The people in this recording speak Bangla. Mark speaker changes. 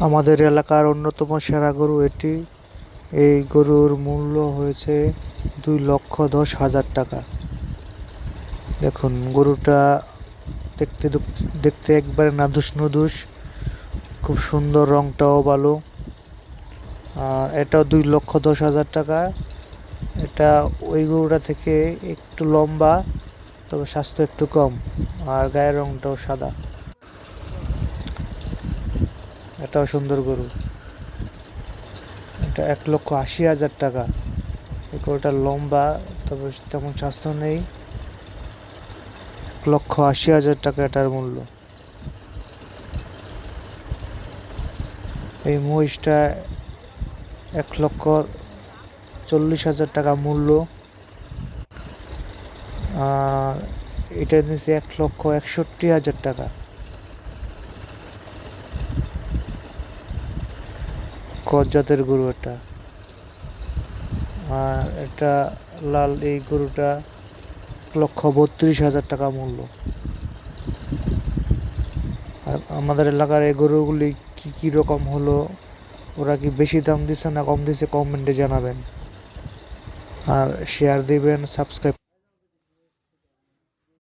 Speaker 1: আমাদের এলাকার অন্যতম সেরা গরু এটি। এই গরুর মূল্য হয়েছে 2,10,000 টাকা। দেখুন গরুটা দেখতে দেখতে একবারে নাদুস নুদুস, খুব সুন্দর, রংটাও ভালো। আর এটাও 2,10,000 টাকা। এটা ওই গরুটা থেকে একটু লম্বা, তবে স্বাস্থ্য একটু কম, আর গায়ের রংটাও সাদা। এটাও সুন্দর গরু। এটা 1,80,000 টাকা। এই গরুটা লম্বা, তবে তেমন স্বাস্থ্য নেই। 1,80,000 টাকা এটার মূল্য। এই মহিষটা 1,40,000 টাকা মূল্য। আর এটা নিচে 1,61,000 টাকা। ক্রস জাতের গরু এটা। আর এটা লাল, এই গরুটা 1,32,000 টাকা মূল্য। আর আমাদের এলাকার এই গরুগুলি কি রকম হলো, ওরা কি বেশি দাম দিচ্ছে না কম দিচ্ছে, কমেন্টে জানাবেন। আর শেয়ার দিবেন, সাবস্ক্রাইব